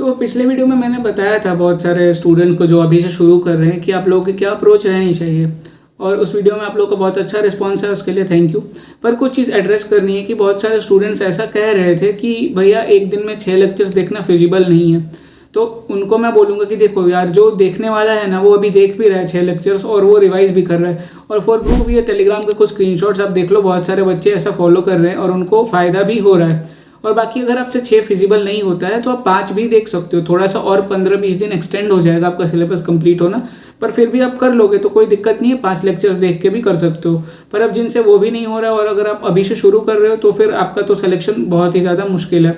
तो पिछले वीडियो में मैंने बताया था बहुत सारे स्टूडेंट्स को जो अभी से शुरू कर रहे हैं कि आप लोगों की क्या अप्रोच रहनी चाहिए, और उस वीडियो में आप लोगों का बहुत अच्छा रिस्पॉन्स है, उसके लिए थैंक यू। पर कुछ चीज़ एड्रेस करनी है कि बहुत सारे स्टूडेंट्स ऐसा कह रहे थे कि भैया एक दिन में 6 लेक्चर्स देखना फिजिबल नहीं है। तो उनको मैं बोलूँगा कि देखो यार, जो देखने वाला है ना वो अभी देख भी रहा है 6 लेक्चर्स और वो रिवाइज भी कर रहा है। और फॉर प्रूफ ये टेलीग्राम के कुछ स्क्रीनशॉट्स आप देख लो, बहुत सारे बच्चे ऐसा फॉलो कर रहे हैं और उनको फ़ायदा भी हो रहा है। और बाकी अगर आपसे 6 फिजिबल नहीं होता है तो आप 5 भी देख सकते हो, थोड़ा सा और 15-20 दिन एक्सटेंड हो जाएगा आपका सिलेबस कंप्लीट होना, पर फिर भी आप कर लोगे तो कोई दिक्कत नहीं है, 5 लेक्चर्स देख के भी कर सकते हो। पर अब जिनसे वो भी नहीं हो रहा है और अगर आप अभी से शुरू कर रहे हो तो फिर आपका तो सिलेक्शन बहुत ही ज़्यादा मुश्किल है।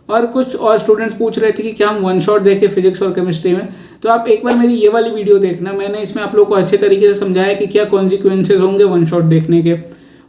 और कुछ और स्टूडेंट्स पूछ रहे थे कि क्या हम वन शॉट देखें फिजिक्स और केमिस्ट्री में, तो आप एक बार मेरी ये वाली वीडियो देखना, मैंने इसमें आप लोग को अच्छे तरीके से समझाया कि क्या कॉन्सिक्वेंसेज होंगे वन शॉट देखने के।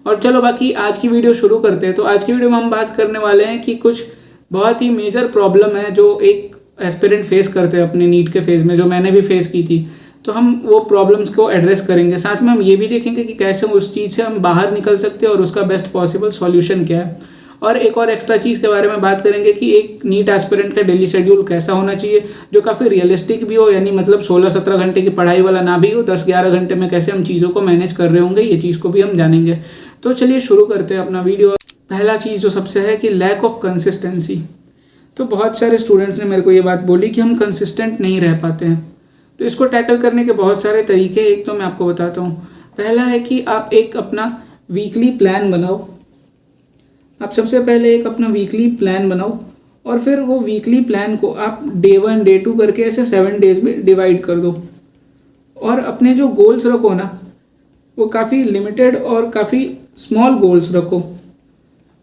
और चलो बाकी आज की वीडियो शुरू करते हैं। तो आज की वीडियो में हम बात करने वाले हैं कि कुछ बहुत ही मेजर प्रॉब्लम है जो एक एस्पिरेंट फेस करते हैं अपने नीट के फेज़ में, जो मैंने भी फेस की थी। तो हम वो प्रॉब्लम्स को एड्रेस करेंगे, साथ में हम ये भी देखेंगे कि कैसे उस चीज़ से हम बाहर निकल सकते हैं और उसका बेस्ट पॉसिबल सॉल्यूशन क्या है। और एक और एक्स्ट्रा चीज़ के बारे में बात करेंगे कि एक नीट एस्पिरेंट का डेली शेड्यूल कैसा होना चाहिए जो काफ़ी रियलिस्टिक भी हो, यानी मतलब 16-17 घंटे की पढ़ाई वाला ना भी हो, 10-11 घंटे में कैसे हम चीज़ों को मैनेज कर रहे होंगे, ये चीज़ को भी हम जानेंगे। तो चलिए शुरू करते हैं अपना वीडियो। पहला चीज़ जो सबसे है कि लैक ऑफ कंसिस्टेंसी। तो बहुत सारे स्टूडेंट्स ने मेरे को ये बात बोली कि हम कंसिस्टेंट नहीं रह पाते हैं। तो इसको टैकल करने के बहुत सारे तरीके, एक तो मैं आपको बताता हूँ। पहला है कि आप एक अपना वीकली प्लान बनाओ। आप सबसे पहले एक अपना वीकली प्लान बनाओ और फिर वो वीकली प्लान को आप डे 1 डे 2 करके ऐसे 7 डेज में डिवाइड कर दो। और अपने जो गोल्स रखो ना वो काफ़ी लिमिटेड और काफ़ी स्मॉल गोल्स रखो।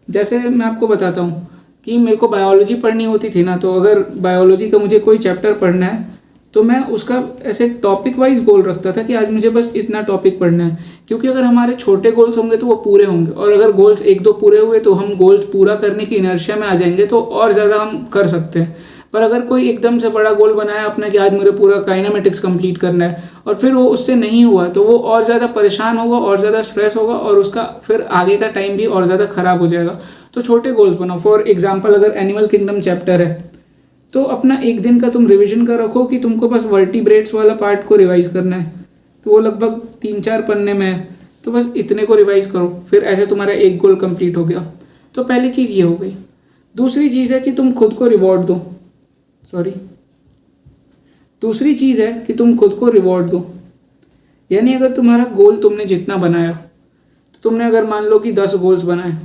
जैसे मैं आपको बताता हूँ कि मेरे को बायोलॉजी पढ़नी होती थी ना, तो अगर बायोलॉजी का मुझे कोई चैप्टर पढ़ना है तो मैं उसका ऐसे टॉपिक वाइज गोल रखता था कि आज मुझे बस इतना टॉपिक पढ़ना है। क्योंकि अगर हमारे छोटे गोल्स होंगे तो वो पूरे होंगे, और अगर गोल्स 1-2 पूरे हुए तो हम गोल्स पूरा करने की इनर्शिया में आ जाएंगे, तो और ज़्यादा हम कर सकते हैं। पर अगर कोई एकदम से बड़ा गोल बनाया अपना कि आज मुझे पूरा काइनेमेटिक्स कंप्लीट करना है और फिर वो उससे नहीं हुआ तो वो और ज़्यादा परेशान होगा और ज़्यादा स्ट्रेस होगा और उसका फिर आगे का टाइम भी और ज़्यादा ख़राब हो जाएगा। तो छोटे गोल्स बनाओ। फॉर एग्जाम्पल अगर एनिमल किंगडम चैप्टर है तो अपना एक दिन का तुम रिविजन का रखो कि तुमको बस वर्टिब्रेट्स वाला पार्ट को रिवाइज करना है, तो वो लगभग 3-4 पन्ने में है, तो बस इतने को रिवाइज करो, फिर ऐसे तुम्हारा एक गोल कंप्लीट हो गया। तो पहली चीज़ ये हो गई। दूसरी चीज़ है कि तुम खुद को रिवॉर्ड दो। दूसरी चीज़ है कि तुम खुद को रिवॉर्ड दो। यानी अगर तुम्हारा गोल तुमने जितना बनाया, तो तुमने अगर मान लो कि 10 गोल्स बनाए,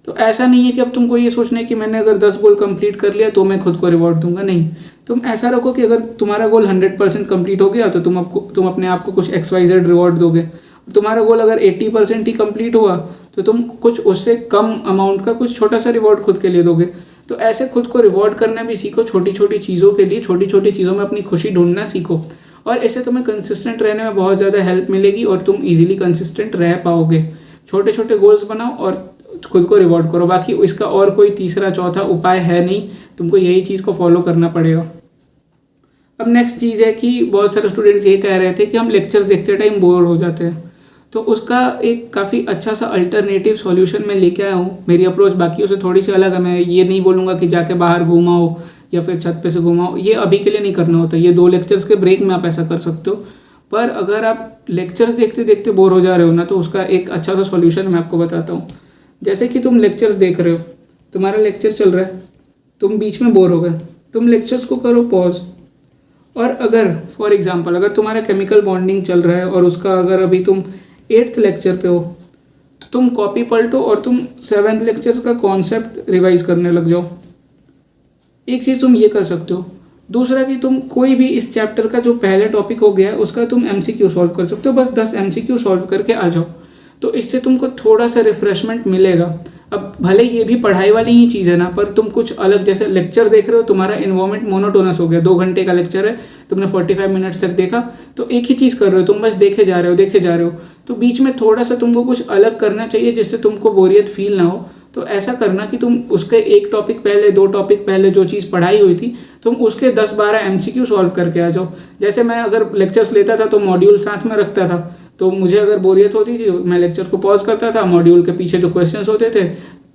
तो ऐसा नहीं है कि अब तुमको ये सोचना है कि मैंने अगर 10 गोल कंप्लीट कर लिया तो मैं खुद को रिवॉर्ड दूंगा। नहीं, तुम ऐसा रखो कि अगर तुम्हारा गोल 100% कंप्लीट हो गया तो तुम अपने आप को कुछ XYZ रिवॉर्ड दोगे। तुम्हारा गोल अगर 80% ही कंप्लीट हुआ तो तुम कुछ उससे कम अमाउंट का कुछ छोटा सा रिवॉर्ड खुद के लिए दोगे। तो ऐसे खुद को रिवॉर्ड करना भी सीखो। छोटी छोटी चीज़ों के लिए छोटी छोटी चीज़ों में अपनी खुशी ढूंढना सीखो, और ऐसे तुम्हें कंसिस्टेंट रहने में बहुत ज़्यादा हेल्प मिलेगी और तुम ईजिली कंसिस्टेंट रह पाओगे। छोटे छोटे गोल्स बनाओ और खुद को रिवॉर्ड करो। बाकी इसका और कोई तीसरा चौथा उपाय है नहीं, तुमको यही चीज़ को फॉलो करना पड़ेगा। अब नेक्स्ट चीज़ है कि बहुत सारे स्टूडेंट्स ये कह रहे थे कि हम लेक्चर्स देखते टाइम बोर हो जाते हैं। तो उसका एक काफ़ी अच्छा सा अल्टरनेटिव सॉल्यूशन मैं लेके आया हूँ। मेरी अप्रोच बाकियों से थोड़ी सी अलग है। मैं ये नहीं बोलूँगा कि जाके बाहर घूमाओ या फिर छत पे से घुमाओ, ये अभी के लिए नहीं करना होता। ये 2 लेक्चर्स के ब्रेक में आप ऐसा कर सकते हो। पर अगर आप लेक्चर्स देखते देखते बोर हो जा रहे हो ना, तो उसका एक अच्छा सा सॉल्यूशन मैं आपको बताता हूँ। जैसे कि तुम लेक्चर्स देख रहे हो, तुम्हारा लेक्चर चल रहा है, तुम बीच में बोर हो गए, तुम लेक्चर्स को करो पॉज। और अगर फॉर एग्जांपल अगर तुम्हारा केमिकल बॉन्डिंग चल रहा है और उसका अगर अभी तुम 8th लेक्चर पे हो, तो तुम कॉपी पलटो और तुम 7th लेक्चर का कॉन्सेप्ट रिवाइज करने लग जाओ। एक चीज़ तुम ये कर सकते हो। दूसरा कि तुम कोई भी इस चैप्टर का जो पहले टॉपिक हो गया है उसका तुम MCQ सॉल्व कर सकते हो। बस 10 MCQ सॉल्व करके आ जाओ, तो इससे तुमको थोड़ा सा रिफ्रेशमेंट मिलेगा। अब भले ये भी पढ़ाई वाली ही चीज़ है ना, पर तुम कुछ अलग, जैसे लेक्चर देख रहे हो, तुम्हारा इन्वॉल्वमेंट मोनोटोनस हो गया। 2 घंटे का लेक्चर है, तुमने 45 मिनट्स तक देखा, तो एक ही चीज़ कर रहे हो, तुम बस देखे जा रहे हो। तो बीच में थोड़ा सा तुमको कुछ अलग करना चाहिए जिससे तुमको बोरियत फील ना हो। तो ऐसा करना कि तुम उसके एक टॉपिक पहले, 2 टॉपिक पहले जो चीज़ पढ़ाई हुई थी, तुम उसके 10-12 MCQ सॉल्व करके आ जाओ। जैसे मैं अगर लेक्चर्स लेता था तो मॉड्यूल साथ में रखता था, तो मुझे अगर बोरियत होती थी मैं लेक्चर को पॉज करता था, मॉड्यूल के पीछे जो क्वेश्चंस होते थे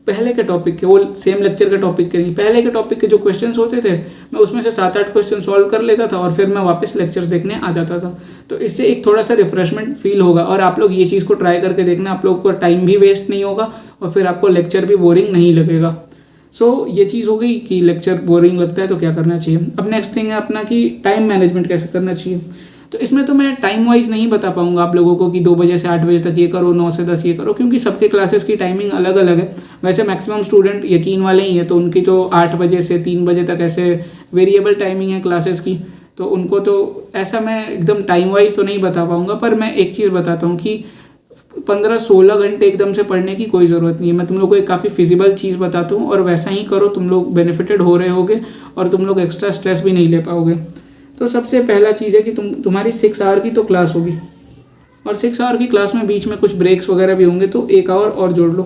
पहले के टॉपिक के, वो सेम लेक्चर के टॉपिक के नहीं, पहले के टॉपिक के जो क्वेश्चंस होते थे मैं उसमें से 7-8 क्वेश्चन सॉल्व कर लेता था और फिर मैं वापस लेक्चर्स देखने आ जाता था। तो इससे एक थोड़ा सा रिफ्रेशमेंट फील होगा और आप लोग ये चीज़ को ट्राई करके देखना, आप लोग को टाइम भी वेस्ट नहीं होगा और फिर आपको लेक्चर भी बोरिंग नहीं लगेगा। सो ये चीज़ हो गई कि लेक्चर बोरिंग लगता है तो क्या करना चाहिए। अब नेक्स्ट थिंग है अपना कि टाइम मैनेजमेंट कैसे करना चाहिए। तो इसमें तो मैं टाइम वाइज नहीं बता पाऊंगा आप लोगों को कि 2 बजे से 8 बजे तक ये करो, 9 से 10 ये करो, क्योंकि सबके क्लासेस की टाइमिंग अलग अलग है। वैसे मैक्सिमम स्टूडेंट यकीन वाले ही है तो उनकी तो 8 बजे से 3 बजे तक ऐसे वेरिएबल टाइमिंग है क्लासेस की, तो उनको तो ऐसा मैं एकदम टाइम वाइज तो नहीं बता पाऊँगा। पर मैं एक चीज़ बताता हूँ कि 15-16 घंटे एकदम से पढ़ने की कोई ज़रूरत नहीं है। मैं तुम लोग को एक काफ़ी फिजिबल चीज़ बताता हूँ और वैसा ही करो, तुम लोग बेनिफिटेड हो रहे होगे और तुम लोग एक्स्ट्रा स्ट्रेस भी नहीं ले पाओगे। तो सबसे पहला चीज़ है कि तुम्हारी 6 आवर की तो क्लास होगी और 6 आवर की क्लास में बीच में कुछ ब्रेक्स वगैरह भी होंगे, तो 1 आवर और जोड़ लो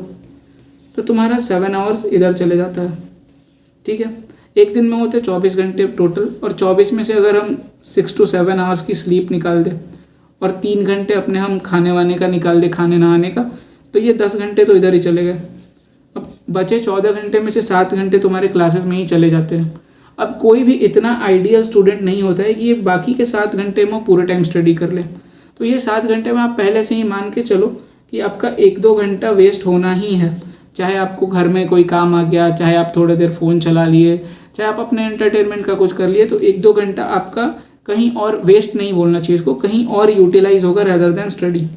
तो तुम्हारा 7 आवर्स इधर चले जाता है। ठीक है, एक दिन में होते 24 घंटे टोटल, और 24 में से अगर हम 6 to 7 आवर्स की स्लीप निकाल दें और 3 घंटे अपने हम खाने वाने का निकाल दें, खाने नहाने का, तो ये 10 घंटे तो इधर ही चले गए। अब बचे 14 घंटे में से 7 घंटे तुम्हारे क्लासेस में ही चले जाते हैं। अब कोई भी इतना आइडियल स्टूडेंट नहीं होता है कि ये बाकी के 7 घंटे में पूरे टाइम स्टडी कर ले। तो ये 7 घंटे में आप पहले से ही मान के चलो कि आपका 1-2 घंटा वेस्ट होना ही है। चाहे आपको घर में कोई काम आ गया, चाहे आप थोड़ी देर फ़ोन चला लिए, चाहे आप अपने एंटरटेनमेंट का कुछ कर लिए, तो 1-2 घंटा आपका कहीं और वेस्ट नहीं बोलना चाहिए, इसको कहीं और यूटिलाइज होगा रेदर देन स्टडी।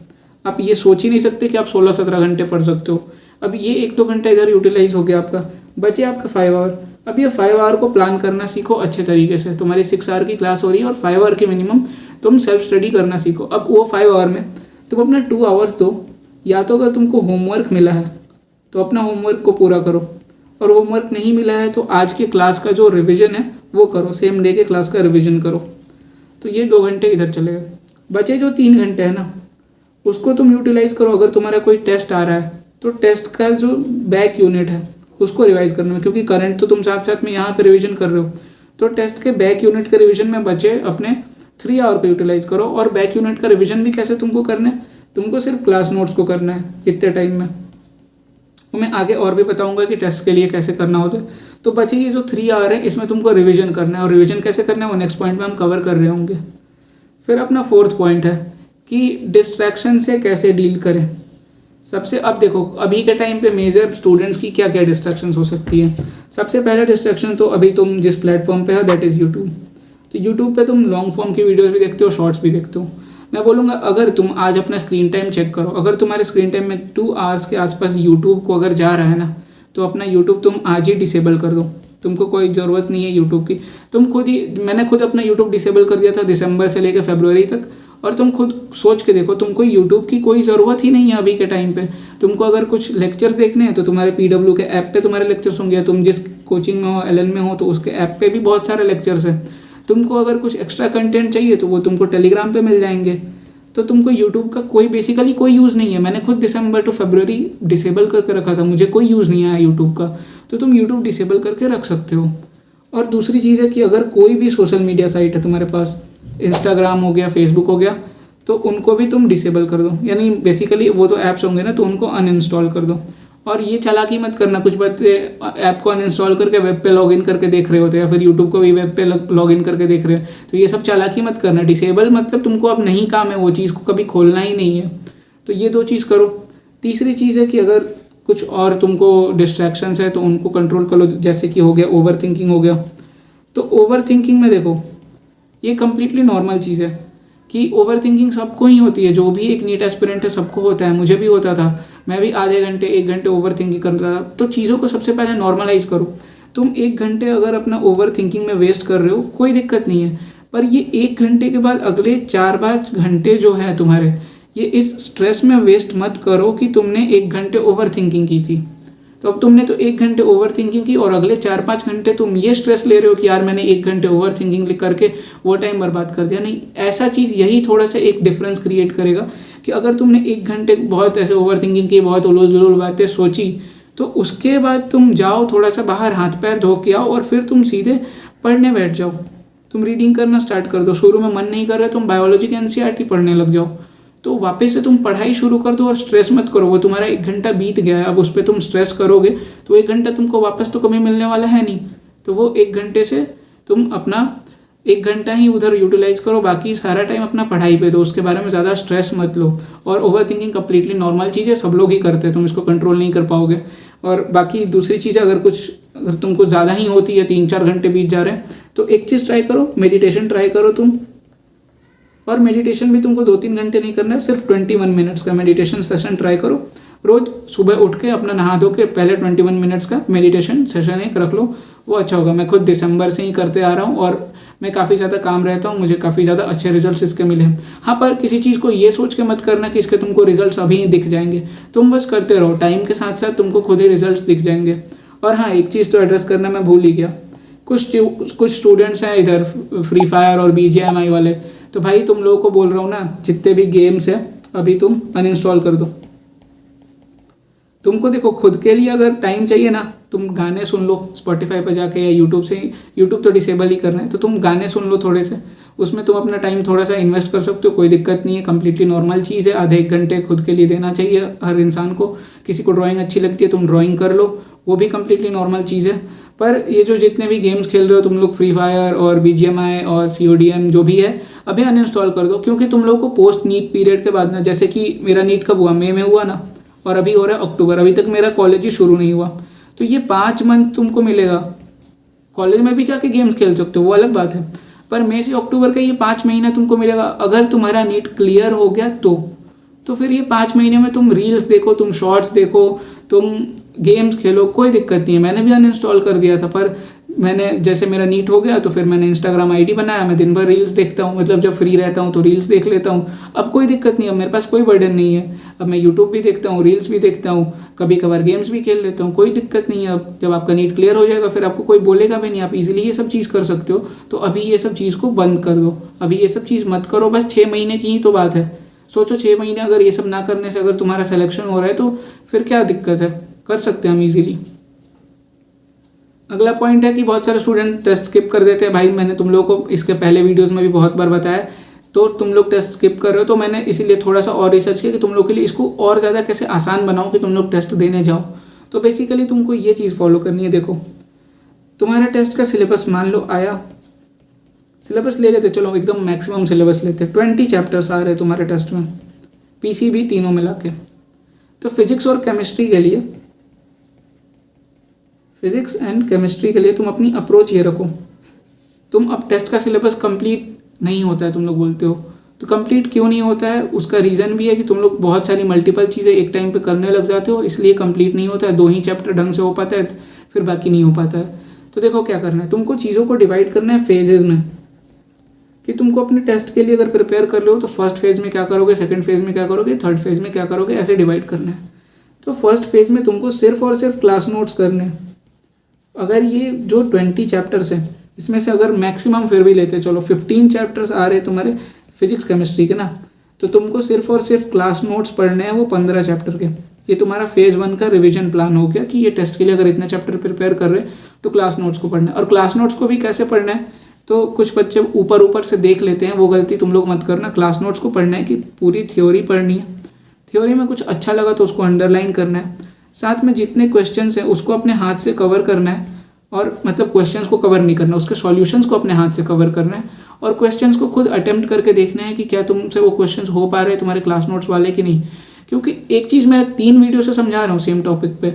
आप ये सोच ही नहीं सकते कि आप 16-17 घंटे पढ़ सकते हो। अब ये 1-2 घंटा इधर यूटिलाइज हो गया आपका, बचे आपका 5 आवर। अब ये 5 आवर को प्लान करना सीखो अच्छे तरीके से। तुम्हारी 6 आवर की क्लास हो रही है और 5 आवर की मिनिमम तुम सेल्फ स्टडी करना सीखो। अब वो 5 आवर में तुम अपना 2 आवर्स दो, या तो अगर तुमको होमवर्क मिला है तो अपना होमवर्क को पूरा करो, और होमवर्क नहीं मिला है तो आज के क्लास का जो रिविज़न है वो करो, सेम डे के क्लास का रिविज़न करो। तो ये 2 घंटे इधर चले गए। बचे जो 3 घंटे हैं ना, उसको तुम यूटिलाइज करो। अगर तुम्हारा कोई टेस्ट आ रहा है तो टेस्ट का जो बैक यूनिट है उसको रिवाइज करने में, क्योंकि करंट तो तुम साथ साथ में यहाँ पे रिवीजन कर रहे हो, तो टेस्ट के बैक यूनिट के रिवीजन में बचे अपने 3 आवर को यूटिलाइज करो। और बैक यूनिट का रिवीजन भी कैसे तुमको करना है, तुमको सिर्फ क्लास नोट्स को करना है इतने टाइम में। तो मैं आगे और भी बताऊंगा कि टेस्ट के लिए कैसे करना होता है। तो बची ये जो 3 आवर है इसमें तुमको रिवीजन करना है, और रिवीजन कैसे करना है वो नेक्स्ट पॉइंट में हम कवर कर रहे होंगे। फिर अपना 4th पॉइंट है कि डिस्ट्रैक्शन से कैसे डील करें। सबसे अब देखो अभी के टाइम पे मेजर स्टूडेंट्स की क्या क्या डिस्ट्रैक्शंस हो सकती है। सबसे पहला डिस्ट्रैक्शन तो अभी तुम जिस प्लेटफॉर्म पे हो दैट इज़ यूट्यूब। तो यूट्यूब पे तुम लॉन्ग फॉर्म की वीडियोस भी देखते हो, शॉर्ट्स भी देखते हो। मैं बोलूँगा अगर तुम आज अपना स्क्रीन टाइम चेक करो, अगर तुम्हारे स्क्रीन टाइम में 2 आवर्स के आसपास यूट्यूब को अगर जा रहा है ना, तो अपना यूट्यूब तुम आज ही डिसेबल कर दो। तुमको कोई ज़रूरत नहीं है यूट्यूब की। तुम खुद ही, मैंने खुद अपना यूट्यूब डिसेबल कर दिया था दिसंबर से लेकर फरवरी तक, और तुम खुद सोच के देखो तुमको यूट्यूब की कोई ज़रूरत ही नहीं है अभी के टाइम पे। तुमको अगर कुछ लेक्चर्स देखने हैं तो तुम्हारे PW के ऐप पे तुम्हारे लेक्चर्स होंगे, तुम जिस कोचिंग में हो, LN में हो, तो उसके ऐप पे भी बहुत सारे लेक्चर्स हैं। तुमको अगर कुछ एक्स्ट्रा कंटेंट चाहिए तो वो तुमको टेलीग्राम पे मिल जाएंगे। तो तुमको यूट्यूब का कोई बेसिकली कोई यूज़ नहीं है। मैंने खुद दिसंबर टू फरवरी डिसेबल करके रखा था, मुझे कोई यूज़ नहीं आया यूट्यूब का। तो तुम यूट्यूब डिसेबल करके रख सकते हो। और दूसरी चीज़ है कि अगर कोई भी सोशल मीडिया साइट है तुम्हारे पास, इंस्टाग्राम हो गया, फेसबुक हो गया, तो उनको भी तुम डिसेबल कर दो। यानी बेसिकली वो तो ऐप्स होंगे ना, तो उनको अनइंस्टॉल कर दो। और ये चालाकी मत करना, कुछ बच्चे ऐप को अनइंस्टॉल करके वेब पे लॉगिन करके देख रहे होते हैं, या फिर यूट्यूब को भी वेब पे लॉगिन करके देख रहे हैं। तो ये सब चालाकी मत करना। डिसेबल मतलब तुमको अब नहीं काम है वो चीज़ को कभी खोलना ही नहीं है। तो ये 2 चीज़ करो। तीसरी चीज़ है कि अगर कुछ और तुमको डिस्ट्रैक्शंस है तो उनको कंट्रोल कर लो, जैसे कि हो गया ओवर थिंकिंग हो गया। तो ओवर थिंकिंग में देखो ये कम्प्लीटली नॉर्मल चीज़ है कि ओवर थिंकिंग सबको ही होती है। जो भी एक नीट एस्पिरेंट है सबको होता है, मुझे भी होता था। मैं भी आधे घंटे 1 घंटे ओवर थिंकिंग करता था। तो चीज़ों को सबसे पहले नॉर्मलाइज करो। तुम 1 घंटे अगर अपना ओवर थिंकिंग में वेस्ट कर रहे हो कोई दिक्कत नहीं है, पर ये 1 घंटे के बाद अगले 4-5 घंटे जो है तुम्हारे, ये इस स्ट्रेस में वेस्ट मत करो कि तुमने 1 घंटे ओवर थिंकिंग की थी। तो अब तुमने तो 1 घंटे ओवर थिंकिंग की और अगले 4-5 घंटे तुम ये स्ट्रेस ले रहे हो कि यार मैंने 1 घंटे ओवर थिंकिंग करके वो टाइम बर्बाद कर दिया। नहीं, ऐसा चीज़ यही थोड़ा सा एक डिफरेंस क्रिएट करेगा कि अगर तुमने 1 घंटे बहुत ऐसे ओवर थिंकिंग की, बहुत उलूल जुलूल बातें सोची, तो उसके बाद तुम जाओ थोड़ा सा बाहर हाथ पैर धो के आओ और फिर तुम सीधे पढ़ने बैठ जाओ। तुम रीडिंग करना स्टार्ट कर दो। शुरू में मन नहीं कर रहा तुम बायोलॉजी के NCERT पढ़ने लग जाओ। तो वापस से तुम पढ़ाई शुरू कर दो और स्ट्रेस मत करो। वो तुम्हारा 1 घंटा बीत गया है, अब उस पर तुम स्ट्रेस करोगे तो 1 घंटा तुमको वापस तो कभी मिलने वाला है नहीं। तो वो 1 घंटे से तुम अपना 1 घंटा ही उधर यूटिलाइज करो, बाकी सारा टाइम अपना पढ़ाई पे दो। उसके बारे में ज़्यादा स्ट्रेस मत लो। और ओवर थिंकिंग कम्प्लीटली नॉर्मल चीज़ है, सब लोग ही करते हैं, तुम इसको कंट्रोल नहीं कर पाओगे। और बाकी दूसरी चीज़, अगर तुमको ज़्यादा ही होती है, 3-4 घंटे बीत जा रहे हैं, तो एक चीज़ ट्राई करो, मेडिटेशन ट्राई करो तुम। और मेडिटेशन भी तुमको 2-3 घंटे नहीं करना है, सिर्फ 21 मिनट्स का मेडिटेशन सेशन ट्राई करो। रोज़ सुबह उठ के अपना नहा धो के पहले 21 मिनट्स का मेडिटेशन सेशन एक रख लो, वो अच्छा होगा। मैं खुद दिसंबर से ही करते आ रहा हूँ और मैं काफ़ी ज़्यादा काम रहता हूँ, मुझे काफ़ी ज़्यादा अच्छे रिजल्ट्स इसके मिले हैं। हाँ, पर किसी चीज़ को ये सोच के मत करना कि इसके तुमको रिजल्ट्स अभी ही दिख जाएंगे। तुम बस करते रहो, टाइम के साथ साथ तुमको खुद ही रिजल्ट्स दिख जाएंगे। और हाँ, एक चीज़ तो एड्रेस करना मैं भूल ही गया। कुछ स्टूडेंट्स हैं इधर फ्री फायर और BGMI वाले, तो भाई तुम लोगों को बोल रहा हूँ ना, जितने भी गेम्स हैं अभी तुम अनइंस्टॉल कर दो। तुमको देखो, खुद के लिए अगर टाइम चाहिए ना, तुम गाने सुन लो स्पॉटिफाई पर जाके या यूट्यूब से। यूट्यूब तो डिसेबल ही करना है, तो तुम गाने सुन लो थोड़े से, उसमें तुम अपना टाइम थोड़ा सा इन्वेस्ट कर सकते हो, कोई दिक्कत नहीं है, कम्प्लीटली नॉर्मल चीज़ है। आधे 1 घंटे खुद के लिए देना चाहिए हर इंसान को। किसी को ड्राइंग अच्छी लगती है, तुम ड्राइंग कर लो, वो भी कम्प्लीटली नॉर्मल चीज़ है। पर ये जो जितने भी गेम्स खेल रहे हो तुम लोग, फ्री फायर और BGMI और CODM जो भी है, अभी अनइंस्टॉल कर दो। क्योंकि तुम लोग को पोस्ट नीट पीरियड के बाद ना, जैसे कि मेरा नीट कब हुआ, मई में हुआ ना, और अभी हो रहा है अक्टूबर, अभी तक मेरा कॉलेज ही शुरू नहीं हुआ। तो ये 5 मंथ तुमको मिलेगा। कॉलेज में भी जाके गेम्स खेल सकते हो, वो अलग बात है, पर मई से अक्टूबर का ये 5 महीना तुमको मिलेगा। अगर तुम्हारा नीट क्लियर हो गया तो फिर ये 5 महीने में तुम रील्स देखो, तुम शॉर्ट्स देखो, तुम गेम्स खेलो, कोई दिक्कत नहीं है। मैंने भी अनइंस्टॉल कर दिया था, पर मैंने जैसे मेरा नीट हो गया तो फिर मैंने इंस्टाग्राम ID बनाया, मैं दिन भर रील्स देखता हूँ, मतलब जब फ्री रहता हूँ तो रील्स देख लेता हूँ। अब कोई दिक्कत नहीं है, मेरे पास कोई बर्डन नहीं है। अब मैं यूट्यूब भी देखता हूँ, रील्स भी देखता हूँ, कभी कभार गेम्स भी खेल लेता हूँ, कोई दिक्कत नहीं है। अब जब आपका नीट क्लियर हो जाएगा फिर आपको कोई बोलेगा भी नहीं, आप इजीली ये सब चीज़ कर सकते हो। तो अभी ये सब चीज़ को बंद कर दो, अभी ये सब चीज़ मत करो। बस 6 महीने की ही तो बात है। सोचो 6 महीने अगर ये सब ना करने से अगर तुम्हारा सिलेक्शन हो रहा है तो फिर क्या दिक्कत है, कर सकते हैं हम इजीली। अगला पॉइंट है कि बहुत सारे स्टूडेंट टेस्ट स्किप कर देते हैं। भाई मैंने तुम लोगों को इसके पहले वीडियोस में भी बहुत बार बताया, तो तुम लोग टेस्ट स्किप कर रहे हो। तो मैंने इसीलिए थोड़ा सा और रिसर्च किया कि तुम लोग के लिए इसको और ज़्यादा कैसे आसान बनाऊं कि तुम लोग टेस्ट देने जाओ। तो बेसिकली तुमको ये चीज़ फॉलो करनी है। देखो, तुम्हारा टेस्ट का सिलेबस मान लो आया, सिलेबस ले लेते, चलो एकदम मैक्सिमम सिलेबस लेते, 20 चैप्टर्स आ रहे तुम्हारे टेस्ट में, PCB तीनों मिला के। तो फिजिक्स और केमिस्ट्री के लिए, फिजिक्स एंड केमिस्ट्री के लिए तुम अपनी अप्रोच ये रखो। तुम अब टेस्ट का सिलेबस कंप्लीट नहीं होता है, तुम लोग बोलते हो, तो कंप्लीट क्यों नहीं होता है उसका रीज़न भी है कि तुम लोग बहुत सारी मल्टीपल चीज़ें एक टाइम पे करने लग जाते हो, इसलिए कंप्लीट नहीं होता है। 2 ही चैप्टर ढंग से हो पाता है, फिर बाकी नहीं हो पाता है। तो देखो क्या करना है, तुमको चीज़ों को डिवाइड करना है फेजेज़ में, कि तुमको अपने टेस्ट के लिए अगर प्रिपेयर कर लो तो फर्स्ट फेज़ में क्या करोगे, सेकंड फेज़ में क्या करोगे, थर्ड फेज़ में क्या करोगे, ऐसे डिवाइड करना है। तो फर्स्ट फेज़ में तुमको सिर्फ और सिर्फ क्लास नोट्स करने हैं। अगर ये जो 20 चैप्टर्स हैं इसमें से अगर मैक्सिमम फिर भी लेते, चलो 15 चैप्टर्स आ रहे तुम्हारे फिजिक्स केमिस्ट्री के ना, तो तुमको सिर्फ और सिर्फ क्लास नोट्स पढ़ने हैं वो 15 चैप्टर के। ये तुम्हारा फेज़ 1 का रिवीजन प्लान हो गया कि ये टेस्ट के लिए अगर इतने चैप्टर प्रिपेयर कर रहे हैं तो क्लास नोट्स को पढ़ना है। और क्लास नोट्स को भी कैसे पढ़ना है, तो कुछ बच्चे ऊपर से देख लेते हैं, वो गलती तुम लोग मत करना। क्लास नोट्स को पढ़ना है कि पूरी थ्योरी पढ़नी है, थ्योरी में कुछ अच्छा लगा तो उसको अंडरलाइन करना है, साथ में जितने क्वेश्चंस हैं उसको अपने हाथ से कवर करना है। और मतलब क्वेश्चंस को कवर नहीं करना, उसके सॉल्यूशंस को अपने हाथ से कवर करना है, और क्वेश्चंस को खुद अटेम्प्ट करके देखना है कि क्या तुमसे वो क्वेश्चंस हो पा रहे हैं तुम्हारे क्लास नोट्स वाले कि नहीं। क्योंकि एक चीज़ मैं 3 वीडियो से समझा रहा हूँ सेम टॉपिक पे,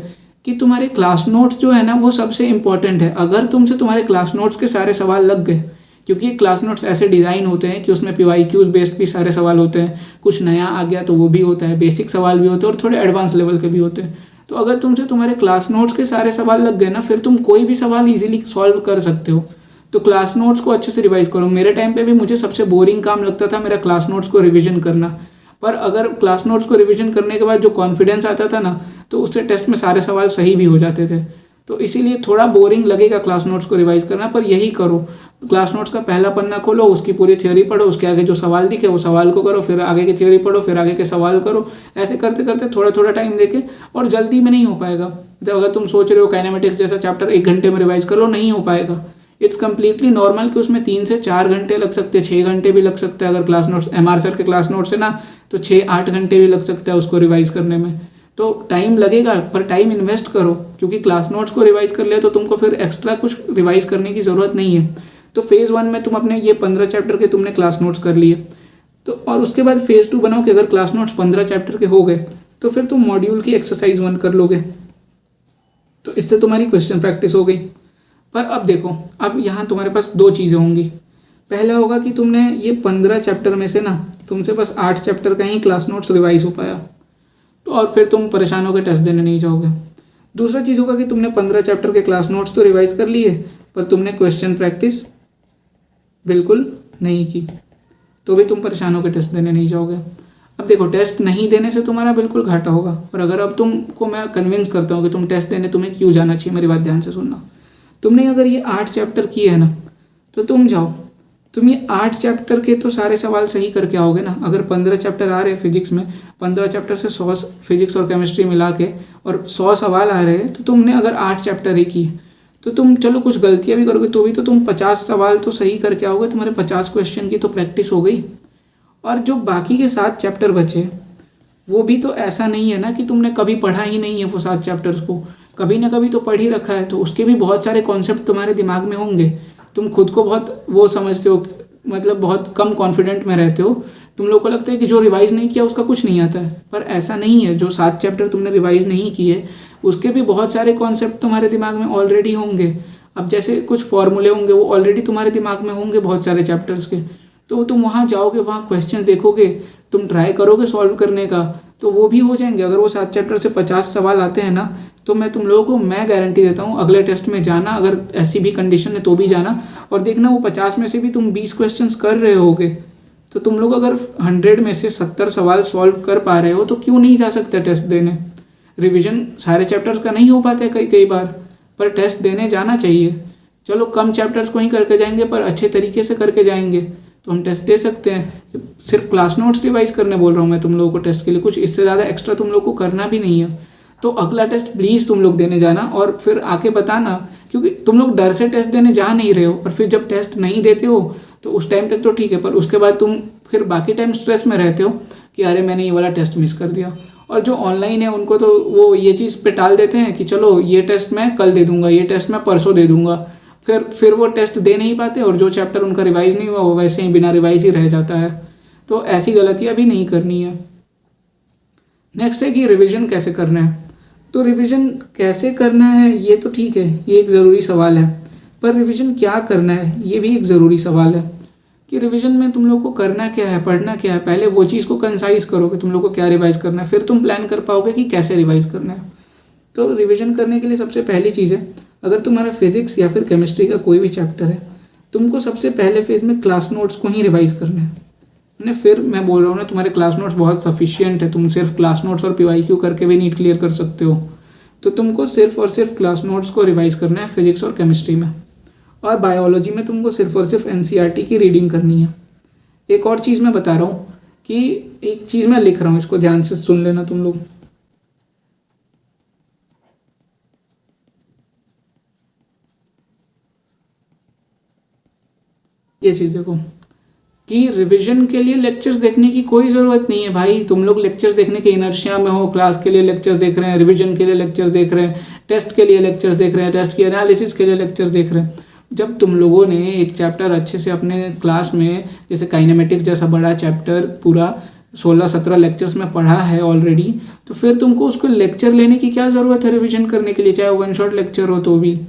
कि तुम्हारे क्लास नोट्स जो है ना वो सबसे इंपॉर्टेंट है। अगर तुमसे तुम्हारे क्लास नोट्स के सारे सवाल लग गए, क्योंकि क्लास नोट्स ऐसे डिज़ाइन होते हैं कि उसमें PYQs बेस्ड भी सारे सवाल होते हैं, कुछ नया आ गया तो वो भी होता है, बेसिक सवाल भी होते हैं और थोड़े एडवांस लेवल के भी होते हैं। तो अगर तुमसे तुम्हारे क्लास नोट्स के सारे सवाल लग गए ना, फिर तुम कोई भी सवाल इजीली सॉल्व कर सकते हो। तो क्लास नोट्स को अच्छे से रिवाइज करो। मेरे टाइम पे भी मुझे सबसे बोरिंग काम लगता था मेरा क्लास नोट्स को रिवीजन करना, पर अगर क्लास नोट्स को रिवीजन करने के बाद जो कॉन्फिडेंस आता था ना, तो उससे टेस्ट में सारे सवाल सही भी हो जाते थे। तो इसीलिए थोड़ा बोरिंग लगेगा क्लास नोट्स को रिवाइज करना, पर यही करो, क्लास नोट्स का पहला पन्ना खोलो, उसकी पूरी थ्योरी पढ़ो, उसके आगे जो सवाल दिखे वो सवाल को करो, फिर आगे की थ्योरी पढ़ो, फिर आगे के सवाल करो। ऐसे करते करते थोड़ा थोड़ा टाइम देके, और जल्दी में नहीं हो पाएगा। तो अगर तुम सोच रहे हो काइनेमेटिक्स जैसा चैप्टर 1 घंटे में रिवाइज कर लो, नहीं हो पाएगा। इट्स कम्प्लीटली नॉर्मल कि उसमें 3 से 4 घंटे लग सकते हैं, 6 घंटे भी लग सकते हैं। अगर क्लास नोट्स MR सर के क्लास नोट्स है ना तो 6-8 घंटे भी लग सकता है उसको रिवाइज़ करने में। तो टाइम लगेगा, पर टाइम इन्वेस्ट करो, क्योंकि क्लास नोट्स को रिवाइज़ कर लिया तो तुमको फिर एक्स्ट्रा कुछ रिवाइज़ करने की ज़रूरत नहीं है। तो फेज़ 1 में तुम अपने ये 15 चैप्टर के तुमने क्लास नोट्स कर लिए, तो और उसके बाद फेज़ 2 बनाओ कि अगर क्लास नोट्स 15 चैप्टर के हो गए तो फिर तुम मॉड्यूल की एक्सरसाइज 1 कर लोगे। तो इससे तुम्हारी क्वेश्चन प्रैक्टिस हो गई। पर अब देखो, अब यहाँ तुम्हारे पास 2 चीज़ें होंगी। पहला होगा कि तुमने ये 15 चैप्टर में से ना तुमसे बस 8 चैप्टर का ही क्लास नोट्स रिवाइज हो पाया, तो और फिर तुम परेशान होकर टेस्ट देने नहीं जाओगे। दूसरा चीज़ होगा कि तुमने 15 चैप्टर के क्लास नोट्स तो रिवाइज कर लिए, पर तुमने क्वेश्चन प्रैक्टिस बिल्कुल नहीं की, तो भी तुम परेशान होकर टेस्ट देने नहीं जाओगे। अब देखो, टेस्ट नहीं देने से तुम्हारा बिल्कुल घाटा होगा, और अगर अब तुमको मैं कन्विंस करता हूँ कि तुम टेस्ट देने तुम्हें क्यों जाना चाहिए, मेरी बात ध्यान से सुनना। तुमने अगर ये 8 चैप्टर किए हैं ना, तो तुम जाओ, तुम ये 8 चैप्टर के तो सारे सवाल सही करके आओगे ना। अगर 15 चैप्टर आ रहे हैं फिजिक्स में, 15 चैप्टर से 100 फिजिक्स और केमिस्ट्री मिला के और 100 सवाल आ रहे हैं, तो तुमने अगर 8 चैप्टर ही किए तो तुम चलो कुछ गलतियाँ भी करोगे तो भी तो तुम 50 सवाल तो सही करके आओगे, तुम्हारे 50 क्वेश्चन की तो प्रैक्टिस हो गई। और जो बाकी के 7 चैप्टर बचे, वो भी तो ऐसा नहीं है ना कि तुमने कभी पढ़ा ही नहीं है वो 7 चैप्टर्स को, कभी ना कभी तो पढ़ ही रखा है, तो उसके भी बहुत सारे कॉन्सेप्ट तुम्हारे दिमाग में होंगे। तुम खुद को बहुत वो समझते हो, मतलब बहुत कम कॉन्फिडेंट में रहते हो, तुम लोग को लगता है कि जो रिवाइज़ नहीं किया उसका कुछ नहीं आता है, पर ऐसा नहीं है। जो 7 चैप्टर तुमने रिवाइज़ नहीं किए उसके भी बहुत सारे कॉन्सेप्ट तुम्हारे दिमाग में ऑलरेडी होंगे। अब जैसे कुछ फॉर्मूले होंगे वो ऑलरेडी तुम्हारे दिमाग में होंगे बहुत सारे चैप्टर्स के, तो तुम वहाँ जाओगे, वहाँ क्वेश्चन देखोगे, तुम ट्राई करोगे सॉल्व करने का, तो वो भी हो जाएंगे। अगर वो 7 चैप्टर से 50 सवाल आते हैं ना, तो मैं तुम लोगों को मैं गारंटी देता हूँ अगले टेस्ट में जाना, अगर ऐसी भी कंडीशन है तो भी जाना, और देखना वो 50 में से भी तुम 20 क्वेश्चंस कर रहे होगे, तो तुम लोग अगर 100 में से 70 सवाल सॉल्व कर पा रहे हो तो क्यों नहीं जा सकते टेस्ट देने। रिवीजन सारे चैप्टर्स का नहीं हो पाता है कई बार, पर टेस्ट देने जाना चाहिए। चलो कम चैप्टर्स को ही करके जाएंगे, पर अच्छे तरीके से करके जाएंगे तो हम टेस्ट दे सकते हैं। सिर्फ क्लास नोट्स रिवाइज करने बोल रहा हूँ मैं तुम लोगों को टेस्ट के लिए, कुछ इससे ज़्यादा एक्स्ट्रा तुम लोग को करना भी नहीं है। तो अगला टेस्ट प्लीज़ तुम लोग देने जाना और फिर आके बताना, क्योंकि तुम लोग डर से टेस्ट देने जा नहीं रहे हो, और फिर जब टेस्ट नहीं देते हो तो उस टाइम तक तो ठीक है, पर उसके बाद तुम फिर बाकी टाइम स्ट्रेस में रहते हो कि अरे मैंने ये वाला टेस्ट मिस कर दिया। और जो ऑनलाइन है उनको तो वो ये चीज़ पे टाल देते हैं कि चलो ये टेस्ट मैं कल दे दूंगा, ये टेस्ट मैं परसों दे दूंगा, फिर वो टेस्ट दे नहीं पाते, और जो चैप्टर उनका रिवाइज नहीं हुआ वो वैसे ही बिना रिवाइज ही रह जाता है। तो ऐसी गलतियाँ भी नहीं करनी है। नेक्स्ट है कि रिवीजन कैसे करना है। तो रिवीजन कैसे करना है ये तो ठीक है, ये एक ज़रूरी सवाल है, पर रिवीजन क्या करना है ये भी एक ज़रूरी सवाल है कि रिवीजन में तुम लोग को करना क्या है, पढ़ना क्या है। पहले वो चीज़ को कंसाइज करो कि तुम लोग को क्या रिवाइज करना है, फिर तुम प्लान कर पाओगे कि कैसे रिवाइज करना है। तो रिवीजन करने के लिए सबसे पहली चीज़ है, अगर तुम्हारा फिजिक्स या फिर केमिस्ट्री का कोई भी चैप्टर है, तुमको सबसे पहले फेज में क्लास नोट्स को ही रिवाइज करना है। फिर मैं बोल रहा हूँ ना, तुम्हारे क्लास नोट्स बहुत सफिशिएंट है, तुम सिर्फ क्लास नोट्स और PYQ करके भी नीट क्लियर कर सकते हो। तो तुमको सिर्फ और सिर्फ क्लास नोट्स को रिवाइज करना है फिजिक्स और केमिस्ट्री में। और बायोलॉजी में तुमको सिर्फ और सिर्फ NCERT की रीडिंग करनी है। एक और चीज़ मैं बता रहा हूँ कि एक चीज़ मैं लिख रहा हूँ, इसको ध्यान से सुन लेना तुम लोग। ये चीज़ देखो कि रिवीजन के लिए लेक्चर्स देखने की कोई ज़रूरत नहीं है भाई। तुम लोग लेक्चर्स देखने के इनर्शिया में हो, क्लास के लिए लेक्चर्स देख रहे हैं, रिवीजन के लिए लेक्चर्स देख रहे हैं, टेस्ट के लिए लेक्चर्स देख रहे हैं, टेस्ट की एनालिसिस के लिए लेक्चर्स देख रहे हैं। जब तुम लोगों ने एक चैप्टर अच्छे से अपने क्लास में, जैसे काइनेमेटिक्स जैसा बड़ा चैप्टर पूरा 16-17 लेक्चर्स में पढ़ा है ऑलरेडी, तो फिर तुमको उसको लेक्चर लेने की क्या ज़रूरत है रिवीजन करने के लिए, चाहे 1 शॉट लेक्चर हो तो भी।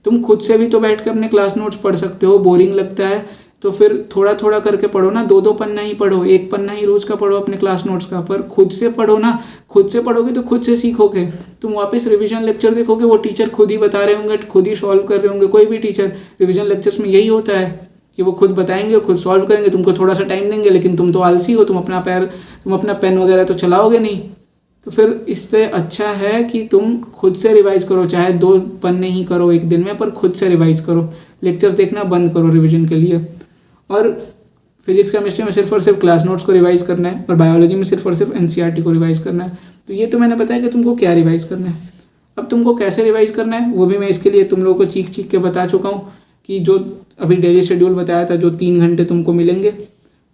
तुम खुद से भी तो बैठ कर अपने क्लास नोट्स पढ़ सकते हो। बोरिंग लगता है तो फिर थोड़ा थोड़ा करके पढ़ो ना, 2-2 पन्ना ही पढ़ो, 1 पन्ना ही रोज का पढ़ो अपने क्लास नोट्स का, पर खुद से पढ़ो ना। खुद से पढ़ोगे तो खुद से सीखोगे। तुम वापस रिवीजन लेक्चर देखोगे, वो टीचर खुद ही बता रहे होंगे, खुद ही सॉल्व कर रहे होंगे। कोई भी टीचर रिवीजन लेक्चर्स में यही होता है कि वो खुद बताएंगे, खुद सॉल्व करेंगे, तुमको थोड़ा सा टाइम देंगे, लेकिन तुम तो आलसी हो, तुम अपना पेन वगैरह तो चलाओगे नहीं। तो फिर इससे अच्छा है कि तुम खुद से रिवाइज करो, चाहे 2 पन्ने ही करो एक दिन में, पर खुद से रिवाइज करो। लेक्चर्स देखना बंद करो रिवीजन के लिए। और फिजिक्स केमिस्ट्री में सिर्फ और सिर्फ क्लास नोट्स को रिवाइज करना है, और बायोलॉजी में सिर्फ और सिर्फ NCERT को रिवाइज करना है। तो ये तो मैंने बताया कि तुमको क्या रिवाइज करना है। अब तुमको कैसे रिवाइज करना है वो भी मैं इसके लिए तुम लोगों को चीख के बता चुका हूँ कि जो अभी डेली शेड्यूल बताया था, जो 3 घंटे तुमको मिलेंगे,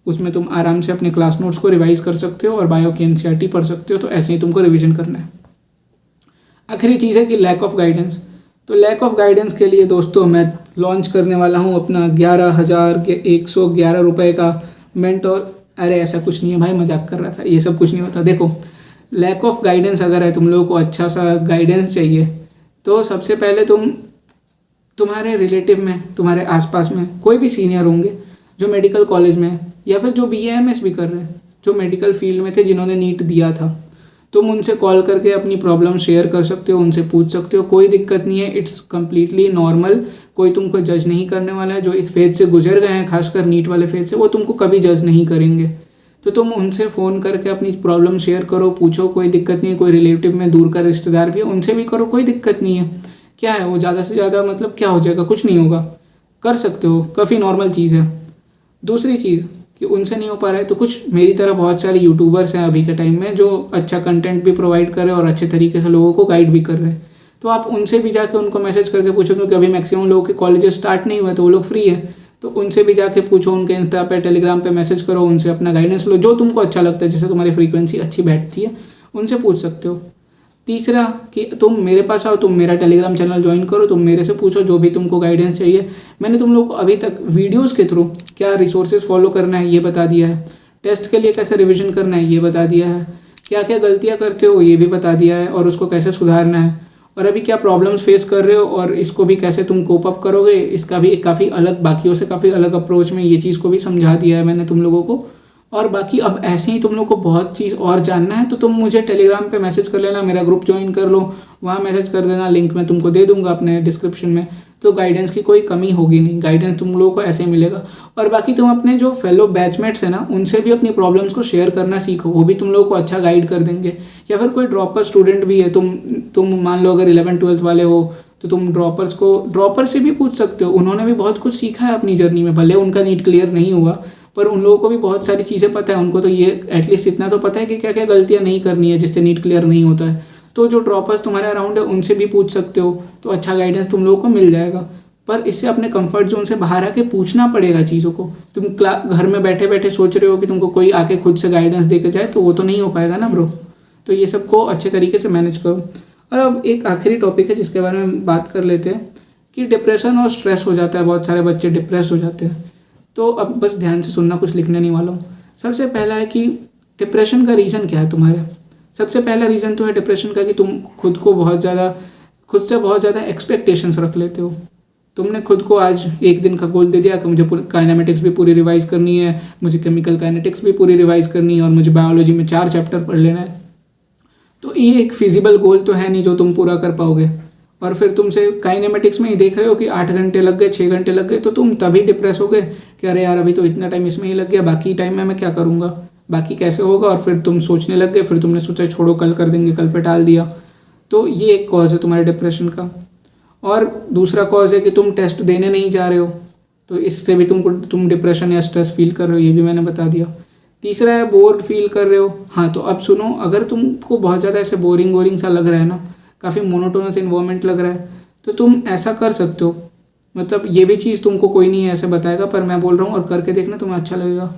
उसमें तुम आराम से अपने क्लास नोट्स को रिवाइज कर सकते हो और बायो की एनसीईआरटी पढ़ सकते हो। तो ऐसे ही तुमको रिवीजन करना है। आखिरी चीज़ है कि लैक ऑफ गाइडेंस। तो लैक ऑफ गाइडेंस के लिए दोस्तों मैं लॉन्च करने वाला हूँ अपना 11,111 रुपये का मेंटोर। अरे ऐसा कुछ नहीं है भाई, मजाक कर रहा था, ये सब कुछ नहीं होता। देखो, लैक ऑफ गाइडेंस अगर है, तुम लोगों को अच्छा सा गाइडेंस चाहिए, तो सबसे पहले तुम्हारे रिलेटिव में, तुम्हारे आसपास में कोई भी सीनियर होंगे जो मेडिकल कॉलेज में है, या फिर जो BAMS भी कर रहे हैं, जो मेडिकल फील्ड में थे, जिन्होंने नीट दिया था। तुम उनसे कॉल करके अपनी प्रॉब्लम शेयर कर सकते हो, उनसे पूछ सकते हो, कोई दिक्कत नहीं है। It's completely normal. कोई तुमको जज नहीं करने वाला है। जो इस फेज से गुजर गए हैं, खासकर नीट वाले फेज से, वो तुमको कभी जज नहीं करेंगे। तो तुम उनसे फ़ोन करके अपनी प्रॉब्लम शेयर करो, पूछो, कोई दिक्कत नहीं है। कोई रिलेटिव में दूर का रिश्तेदार भी है, उनसे भी करो, कोई दिक्कत नहीं है। क्या है वो, ज़्यादा से ज़्यादा मतलब क्या हो जाएगा, कुछ नहीं होगा, कर सकते हो, काफ़ी नॉर्मल चीज़ है। दूसरी चीज़ कि उनसे नहीं हो पा रहा है, तो कुछ मेरी तरह बहुत सारे यूट्यूबर्स हैं अभी के टाइम में जो अच्छा कंटेंट भी प्रोवाइड कर रहे हैं और अच्छे तरीके से लोगों को गाइड भी कर रहे हैं। तो आप उनसे भी जाके उनको मैसेज करके पूछो, क्योंकि अभी मैक्सिमम लोगों के कॉलेजेस स्टार्ट नहीं हुए, तो वो लोग फ्री है। तो उनसे भी जाके पूछो, उनके इंस्टा पे, टेलीग्राम पे मैसेज करो, उनसे अपना गाइडेंस लो, जो तुमको अच्छा लगता है, जिससे तुम्हारी फ्रीक्वेंसी अच्छी बैठती है, उनसे पूछ सकते हो। तीसरा कि तुम मेरे पास आओ, तुम मेरा टेलीग्राम चैनल ज्वाइन करो, तुम मेरे से पूछो जो भी तुमको गाइडेंस चाहिए। मैंने तुम लोग को अभी तक वीडियोस के थ्रू क्या रिसोर्सेज फॉलो करना है ये बता दिया है, टेस्ट के लिए कैसे रिवीजन करना है ये बता दिया है, क्या क्या गलतियाँ करते हो ये भी बता दिया है, और उसको कैसे सुधारना है, और अभी क्या प्रॉब्लम्स फेस कर रहे हो और इसको भी कैसे तुम कोप अप करोगे, इसका भी काफ़ी अलग, बाकियों से काफ़ी अलग अप्रोच में ये चीज़ को भी समझा दिया है मैंने तुम लोगों को। और बाकी अब ऐसे ही तुम लोग को बहुत चीज़ और जानना है तो तुम मुझे टेलीग्राम पे मैसेज कर लेना, मेरा ग्रुप ज्वाइन कर लो, वहाँ मैसेज कर देना, लिंक मैं तुमको दे दूंगा अपने डिस्क्रिप्शन में। तो गाइडेंस की कोई कमी होगी नहीं, गाइडेंस तुम लोगों को ऐसे ही मिलेगा। और बाकी तुम अपने जो फेलो बैचमेट्स हैं ना, उनसे भी अपनी प्रॉब्लम्स को शेयर करना सीखो, वो भी तुम लोगों को अच्छा गाइड कर देंगे। या फिर कोई ड्रॉपर स्टूडेंट भी है, तुम मान लो अगर 11th-12th वाले हो, तो तुम ड्रॉपर से भी पूछ सकते हो। उन्होंने भी बहुत कुछ सीखा है अपनी जर्नी में, भले उनका नीट क्लियर नहीं हुआ, पर उन लोगों को भी बहुत सारी चीज़ें पता है। उनको तो ये एटलीस्ट इतना तो पता है कि क्या क्या गलतियाँ नहीं करनी है जिससे नीट क्लियर नहीं होता है। तो जो ड्रॉपर्स तुम्हारे अराउंड है उनसे भी पूछ सकते हो, तो अच्छा गाइडेंस तुम लोगों को मिल जाएगा। पर इससे अपने कंफर्ट जोन से बाहर आके पूछना पड़ेगा चीज़ों को। तुम घर में बैठे बैठे सोच रहे हो कि तुमको कोई आके खुद से गाइडेंस दे के जाए, तो वो तो नहीं हो पाएगा ना ब्रो। तो ये सबको अच्छे तरीके से मैनेज करो। और अब एक आखिरी टॉपिक है जिसके बारे में बात कर लेते हैं कि डिप्रेशन और स्ट्रेस हो जाता है, बहुत सारे बच्चे डिप्रेस हो जाते हैं। तो अब बस ध्यान से सुनना, कुछ लिखने नहीं वाला हूँ। सबसे पहला है कि डिप्रेशन का रीज़न क्या है तुम्हारे। सबसे पहला रीज़न तो है डिप्रेशन का कि तुम खुद से बहुत ज़्यादा एक्सपेक्टेशंस रख लेते हो। तुमने खुद को आज एक दिन का गोल दे दिया कि मुझे काइनेमेटिक्स भी पूरी रिवाइज करनी है, मुझे केमिकल काइनेटिक्स भी पूरी रिवाइज करनी है, और मुझे बायोलॉजी में 4 चैप्टर पढ़ लेना है। तो ये एक फिजिबल गोल तो है नहीं जो तुम पूरा कर पाओगे। और फिर तुमसे काइनेमेटिक्स में ही देख रहे हो कि 8 घंटे लग गए, 6 घंटे लग गए, तो तुम तभी डिप्रेस हो गए कि अरे यार अभी तो इतना टाइम इसमें ही लग गया, बाकी टाइम में मैं क्या करूँगा, बाकी कैसे होगा। और फिर तुम सोचने लग गए, फिर तुमने सोचा छोड़ो कल कर देंगे, कल पे टाल दिया। तो ये एक कॉज है तुम्हारे डिप्रेशन का। और दूसरा कॉज है कि तुम टेस्ट देने नहीं जा रहे हो, तो इससे भी तुम डिप्रेशन या स्ट्रेस फील कर रहे हो, ये भी मैंने बता दिया। तीसरा है बोर्ड फील कर रहे हो। हाँ, तो अब सुनो, अगर तुमको बहुत ज़्यादा ऐसे बोरिंग सा लग रहा है ना, काफ़ी मोनोटोनस इन्वायरमेंट लग रहा है, तो तुम ऐसा कर सकते हो। मतलब ये भी चीज़ तुमको कोई नहीं ऐसे बताएगा, पर मैं बोल रहा हूँ और करके देखना, तुम्हें अच्छा लगेगा।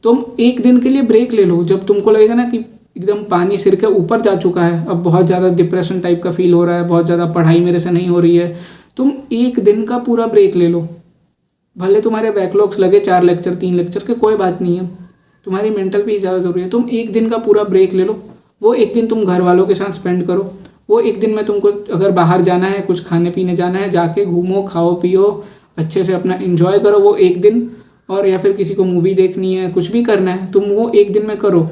तुम एक दिन के लिए ब्रेक ले लो। जब तुमको लगेगा ना कि एकदम पानी सिर के ऊपर जा चुका है, अब बहुत ज़्यादा डिप्रेशन टाइप का फील हो रहा है, बहुत ज़्यादा पढ़ाई मेरे से नहीं हो रही है, तुम एक दिन का पूरा ब्रेक ले लो। भले तुम्हारे बैकलॉग्स लगे 4 लेक्चर 3 लेक्चर के, कोई बात नहीं है, तुम्हारी मेंटल पीस ज़्यादा ज़रूरी है। तुम एक दिन का पूरा ब्रेक ले लो। वो एक दिन तुम घर वालों के साथ स्पेंड करो। वो एक दिन में तुमको अगर बाहर जाना है, कुछ खाने पीने जाना है, जाके घूमो, खाओ पियो, अच्छे से अपना एंजॉय करो वो एक दिन। और या फिर किसी को मूवी देखनी है, कुछ भी करना है, तुम वो एक दिन में करो।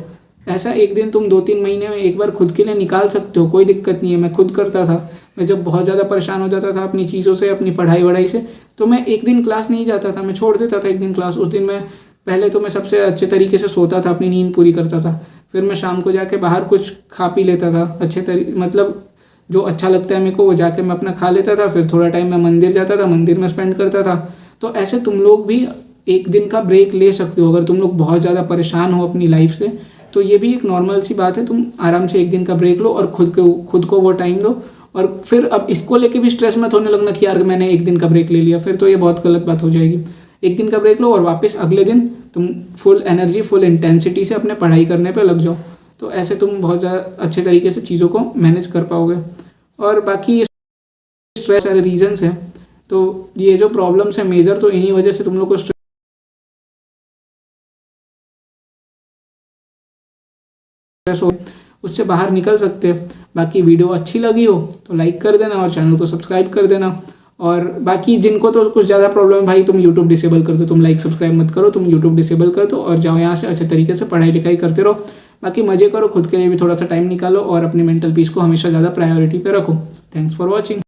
ऐसा एक दिन तुम 2-3 महीने में एक बार खुद के लिए निकाल सकते हो, कोई दिक्कत नहीं है। मैं खुद करता था। मैं जब बहुत ज़्यादा परेशान हो जाता था अपनी चीज़ों से, अपनी पढ़ाई वढ़ाई से, तो मैं एक दिन क्लास नहीं जाता था, मैं छोड़ देता था एक दिन क्लास। उस दिन मैं पहले तो मैं सबसे अच्छे तरीके से सोता था, अपनी नींद पूरी करता था। फिर मैं शाम को जाके बाहर कुछ खा पी लेता था, मतलब जो अच्छा लगता है मेरे को वो जाके मैं अपना खा लेता था। फिर थोड़ा टाइम मैं मंदिर जाता था, मंदिर में स्पेंड करता था। तो ऐसे तुम लोग भी एक दिन का ब्रेक ले सकते हो। अगर तुम लोग बहुत ज़्यादा परेशान हो अपनी लाइफ से, तो ये भी एक नॉर्मल सी बात है। तुम आराम से एक दिन का ब्रेक लो और खुद को वो टाइम दो। और फिर अब इसको लेके भी स्ट्रेस मत होने लगना कि यार मैंने एक दिन का ब्रेक ले लिया, फिर तो ये बहुत गलत बात हो जाएगी। एक दिन का ब्रेक लो और वापस अगले दिन तुम फुल एनर्जी फुल इंटेंसिटी से अपने पढ़ाई करने पे लग जाओ, तो ऐसे तुम बहुत ज़्यादा अच्छे तरीके से चीज़ों को मैनेज कर पाओगे। और बाकी स्ट्रेस सारे रीजंस हैं, तो ये जो प्रॉब्लम्स हैं मेजर, तो इन्हीं वजह से तुम लोग को स्ट्रेस हो, उससे बाहर निकल सकते हैं। बाकी वीडियो अच्छी लगी हो तो लाइक कर देना और चैनल को सब्सक्राइब कर देना। और बाकी जिनको तो कुछ ज़्यादा प्रॉब्लम है भाई, तुम यूट्यूब डिसेबल कर दो, तुम लाइक सब्सक्राइब मत करो, तुम यूट्यूब डिसेबल कर दो और जाओ यहाँ से अच्छे तरीके से पढ़ाई लिखाई करते रहो। बाकी मज़े करो, खुद के लिए भी थोड़ा सा टाइम निकालो और अपनी मेंटल पीस को हमेशा ज़्यादा प्रायोरिटी पे रखो। Thanks for watching.